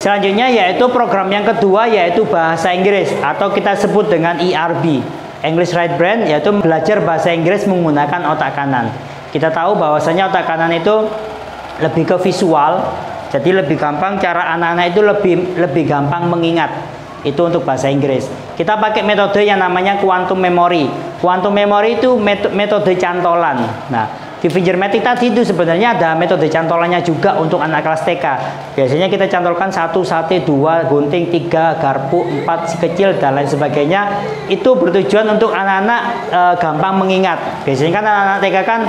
Selanjutnya yaitu program yang kedua yaitu bahasa Inggris atau kita sebut dengan ERB, English Right Brain, yaitu belajar bahasa Inggris menggunakan otak kanan. Kita tahu bahwasanya otak kanan itu lebih ke visual, jadi lebih gampang, cara anak-anak itu lebih gampang mengingat. Itu untuk bahasa Inggris. Kita pakai metode yang namanya quantum memory. Quantum memory itu metode cantolan. Nah, di Fingermatic tadi itu sebenarnya ada metode cantolannya juga untuk anak kelas TK. Biasanya kita cantolkan 1, sate, 2, gunting, 3, garpu, 4, si kecil, dan lain sebagainya. Itu bertujuan untuk anak-anak gampang mengingat. Biasanya kan anak-anak TK kan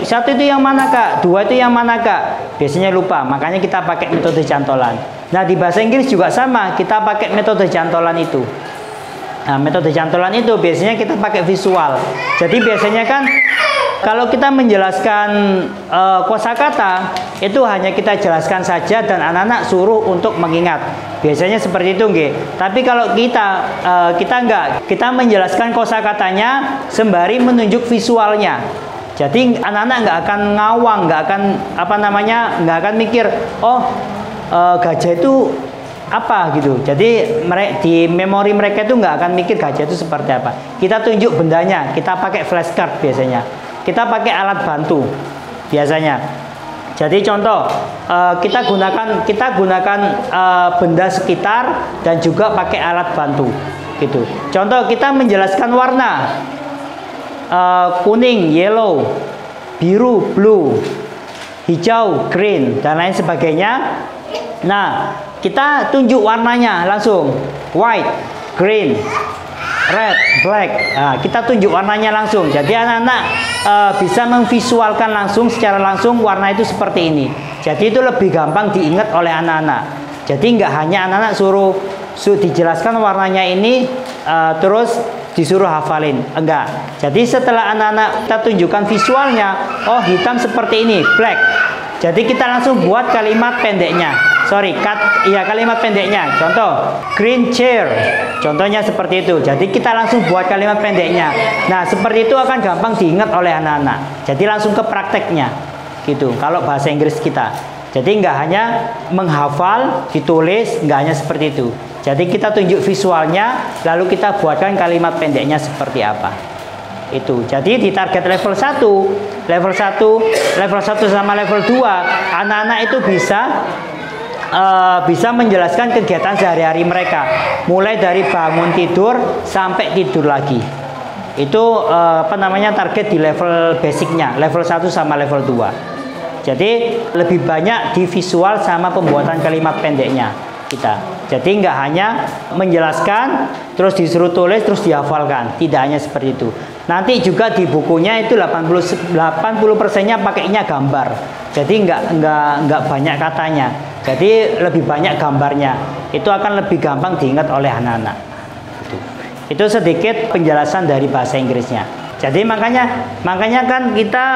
satu itu yang mana kak, 2 itu yang mana kak, biasanya lupa. Makanya kita pakai metode cantolan. Nah, di bahasa Inggris juga sama, kita pakai metode cantolan itu. Nah, metode cantolan itu biasanya kita pakai visual. Jadi biasanya kan kalau kita menjelaskan kosakata itu hanya kita jelaskan saja dan anak-anak suruh untuk mengingat. Biasanya seperti itu, nggih. Tapi kalau kita enggak, kita menjelaskan kosakatanya sembari menunjuk visualnya. Jadi anak-anak nggak akan ngawang, nggak akan mikir, gajah itu apa gitu. Jadi di memori mereka itu nggak akan mikir gajah itu seperti apa. Kita tunjuk bendanya, kita pakai flashcard biasanya. Kita pakai alat bantu biasanya. Jadi contoh, kita gunakan benda sekitar dan juga pakai alat bantu gitu. Contoh, kita menjelaskan warna, kuning, yellow, biru, blue, hijau, green, dan lain sebagainya. Nah, kita tunjuk warnanya langsung, white, green, red, black. Nah, kita tunjuk warnanya langsung. Jadi anak-anak bisa memvisualkan secara langsung warna itu seperti ini. Jadi itu lebih gampang diingat oleh anak-anak. Jadi nggak hanya anak-anak suruh dijelaskan warnanya ini terus disuruh hafalin, enggak. Jadi setelah anak-anak kita tunjukkan visualnya, oh hitam seperti ini, black. Jadi kita langsung buat kalimat pendeknya. Kalimat pendeknya. Contoh, green chair. Contohnya seperti itu. Jadi kita langsung buat kalimat pendeknya. Nah, seperti itu akan gampang diingat oleh anak-anak. Jadi langsung ke prakteknya. Gitu. Kalau bahasa Inggris kita. Jadi nggak hanya menghafal, ditulis, nggak hanya seperti itu. Jadi kita tunjuk visualnya, lalu kita buatkan kalimat pendeknya seperti apa. Itu. Jadi di target level 1 sama level 2, anak-anak itu bisa menjelaskan kegiatan sehari-hari mereka, mulai dari bangun tidur sampai tidur lagi. Itu target di level basicnya, level 1 sama level 2. Jadi lebih banyak di visual sama pembuatan kalimat pendeknya kita. Jadi nggak hanya menjelaskan terus disuruh tulis terus dihafalkan, tidak hanya seperti itu. Nanti juga di bukunya itu 80%-nya pakainya gambar. Jadi nggak banyak katanya. Jadi lebih banyak gambarnya. Itu akan lebih gampang diingat oleh anak-anak. Itu sedikit penjelasan dari bahasa Inggrisnya. Jadi makanya kan kita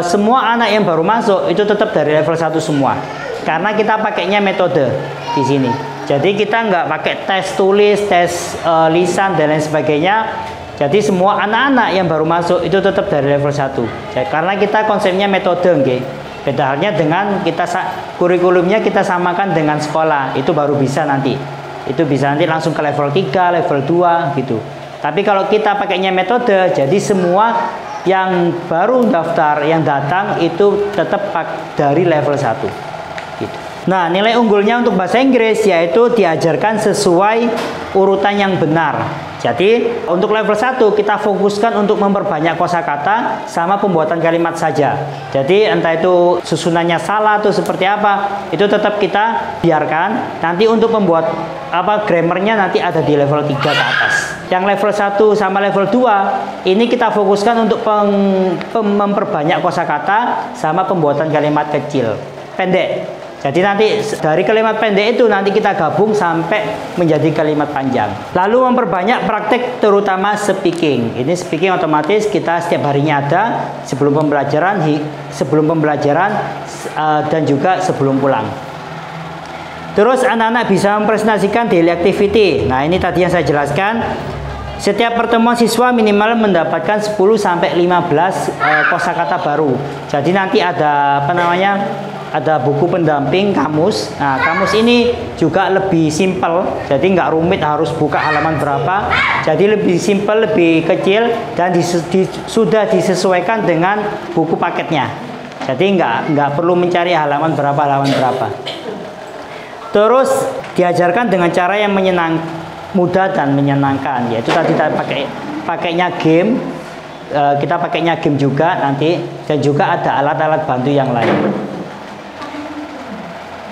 semua anak yang baru masuk itu tetap dari level 1 semua. Karena kita pakainya metode di sini. Jadi kita nggak pakai tes tulis, tes lisan dan lain sebagainya. Jadi semua anak-anak yang baru masuk itu tetap dari level 1. Jadi, karena kita konsepnya metode, nggih. Beda halnya dengan kurikulumnya kita samakan dengan sekolah, itu baru bisa nanti. Itu bisa nanti langsung ke level 3, level 2 gitu. Tapi kalau kita pakainya metode, jadi semua yang baru daftar, yang datang itu tetap dari level 1 gitu. Nah, nilai unggulnya untuk bahasa Inggris yaitu diajarkan sesuai urutan yang benar. Jadi, untuk level 1 kita fokuskan untuk memperbanyak kosakata sama pembuatan kalimat saja. Jadi, entah itu susunannya salah atau seperti apa, itu tetap kita biarkan. Nanti untuk membuat grammarnya nanti ada di level 3 ke atas. Yang level 1 sama level 2 ini kita fokuskan untuk memperbanyak kosakata sama pembuatan kalimat kecil, pendek. Jadi nanti dari kalimat pendek itu nanti kita gabung sampai menjadi kalimat panjang. Lalu memperbanyak praktek terutama speaking. Ini speaking otomatis kita setiap harinya ada sebelum pembelajaran dan juga sebelum pulang. Terus anak-anak bisa mempresentasikan daily activity. Nah, ini tadi yang saya jelaskan. Setiap pertemuan siswa minimal mendapatkan 10 sampai 15 kosakata baru. Jadi nanti ada ada buku pendamping kamus. Nah, kamus ini juga lebih simpel, jadi nggak rumit harus buka halaman berapa. Jadi lebih simpel, lebih kecil, dan sudah disesuaikan dengan buku paketnya. Jadi nggak perlu mencari halaman berapa. Terus diajarkan dengan cara yang mudah dan menyenangkan, yaitu tadi kita pakainya game. Kita pakainya game juga nanti, dan juga ada alat-alat bantu yang lain.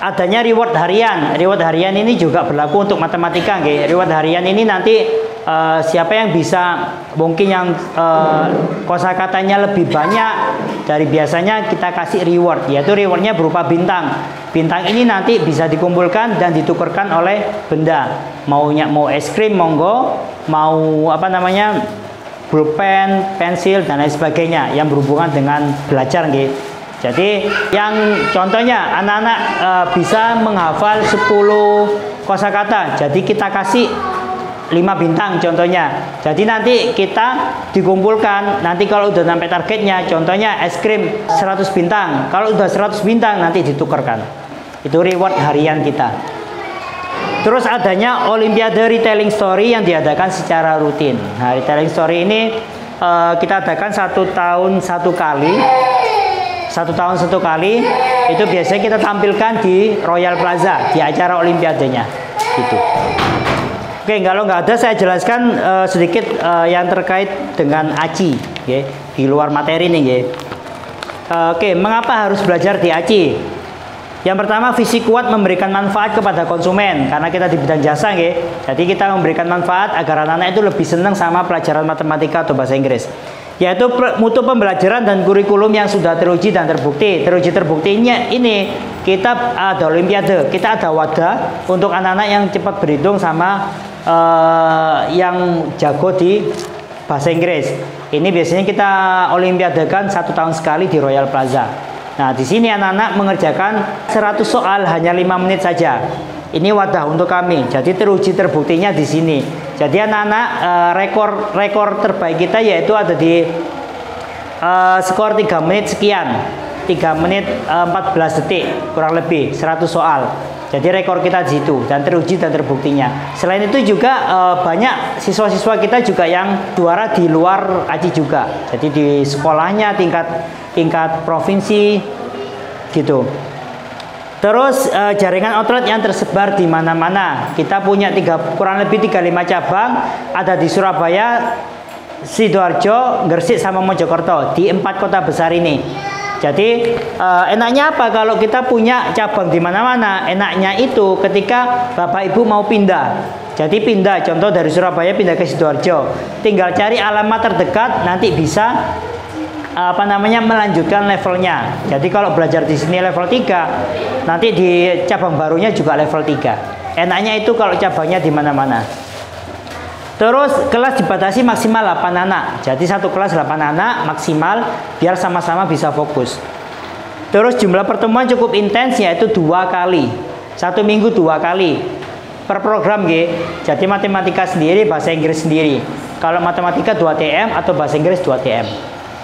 Adanya reward harian. Reward harian ini juga berlaku untuk matematika, nggih. Reward harian ini nanti siapa yang bisa, mungkin yang kosakatanya lebih banyak dari biasanya, kita kasih reward, yaitu rewardnya berupa bintang. Bintang ini nanti bisa dikumpulkan dan ditukarkan oleh benda. Mau es krim monggo, mau pulpen, pensil, dan lain sebagainya yang berhubungan dengan belajar, nggih. Jadi yang contohnya anak-anak bisa menghafal 10 kosakata. Jadi kita kasih 5 bintang contohnya. Jadi nanti kita dikumpulkan, nanti kalau udah sampai targetnya, contohnya es krim 100 bintang. Kalau udah 100 bintang nanti ditukarkan. Itu reward harian kita. Terus adanya Olimpiade Retelling Story yang diadakan secara rutin. Nah, Retelling Story ini kita adakan 1 tahun 1 kali. 1 tahun 1 kali. Itu biasanya kita tampilkan di Royal Plaza di acara Olimpiadenya. Gitu. Oke, kalau nggak ada saya jelaskan sedikit yang terkait dengan ACI, okay, di luar materi nih, okay. Oke, mengapa harus belajar di ACI? Yang pertama, visi kuat memberikan manfaat kepada konsumen, karena kita di bidang jasa, okay. Jadi kita memberikan manfaat agar anak-anak itu lebih senang sama pelajaran matematika atau bahasa Inggris. Yaitu mutu pembelajaran dan kurikulum yang sudah teruji dan terbukti. Terbuktinya ini kita ada Olimpiade, kita ada wadah untuk anak-anak yang cepat berhitung sama yang jago di bahasa Inggris. Ini biasanya kita olimpiadekan 1 tahun sekali di Royal Plaza. Nah, di sini anak-anak mengerjakan 100 soal hanya 5 menit saja. Ini wadah untuk kami. Jadi teruji terbuktinya di sini. Jadi anak-anak rekor terbaik kita yaitu ada di skor 3 menit sekian. 3 menit 14 detik kurang lebih 100 soal. Jadi rekor kita di situ dan teruji dan terbuktinya. Selain itu juga banyak siswa-siswa kita juga yang juara di luar ACI juga. Jadi di sekolahnya tingkat provinsi gitu. Terus jaringan outlet yang tersebar di mana-mana. Kita punya kurang lebih 35 cabang, ada di Surabaya, Sidoarjo, Gresik sama Mojokerto, di 4 kota besar ini. Jadi enaknya apa kalau kita punya cabang di mana-mana? Enaknya itu ketika Bapak Ibu mau pindah. Jadi pindah, contoh dari Surabaya pindah ke Sidoarjo, tinggal cari alamat terdekat, nanti bisa melanjutkan levelnya. Jadi kalau belajar di sini level 3, nanti di cabang barunya juga level 3. Enaknya itu kalau cabangnya di mana-mana. Terus kelas dibatasi maksimal 8 anak. Jadi satu kelas 8 anak maksimal biar sama-sama bisa fokus. Terus jumlah pertemuan cukup intens yaitu 2 kali. 1 minggu 2 kali per program, G. Jadi matematika sendiri, bahasa Inggris sendiri. Kalau matematika 2 TM atau bahasa Inggris 2 TM.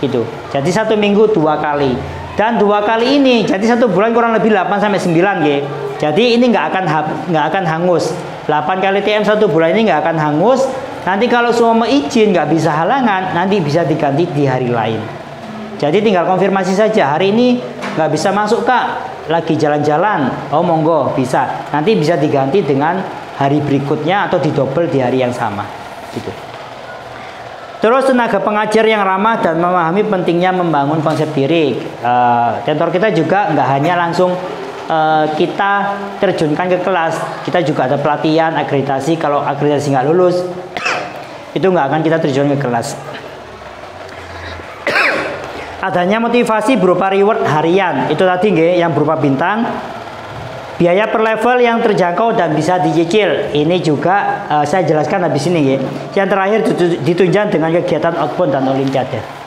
Gitu. Jadi 1 minggu 2 kali. Dan 2 kali ini jadi 1 bulan kurang lebih 8 sampai 9, G. Jadi ini nggak akan hangus. 8 kali TM 1 bulan ini nggak akan hangus. Nanti kalau semua izin nggak bisa halangan, nanti bisa diganti di hari lain. Jadi tinggal konfirmasi saja, hari ini nggak bisa masuk Kak, lagi jalan-jalan, oh monggo bisa. Nanti bisa diganti dengan hari berikutnya atau didobel di hari yang sama. Gitu. Terus tenaga pengajar yang ramah dan memahami pentingnya membangun konsep diri. Tentor kita juga nggak hanya langsung kita terjunkan ke kelas, kita juga ada pelatihan, akreditasi. Kalau akreditasi nggak lulus, itu nggak akan kita terjun ke kelas. Adanya motivasi berupa reward harian, itu tadi nggih, yang berupa bintang. Biaya per level yang terjangkau dan bisa dicicil. Ini juga saya jelaskan habis ini nggih. Yang terakhir ditunjang dengan kegiatan outbound dan olimpiade.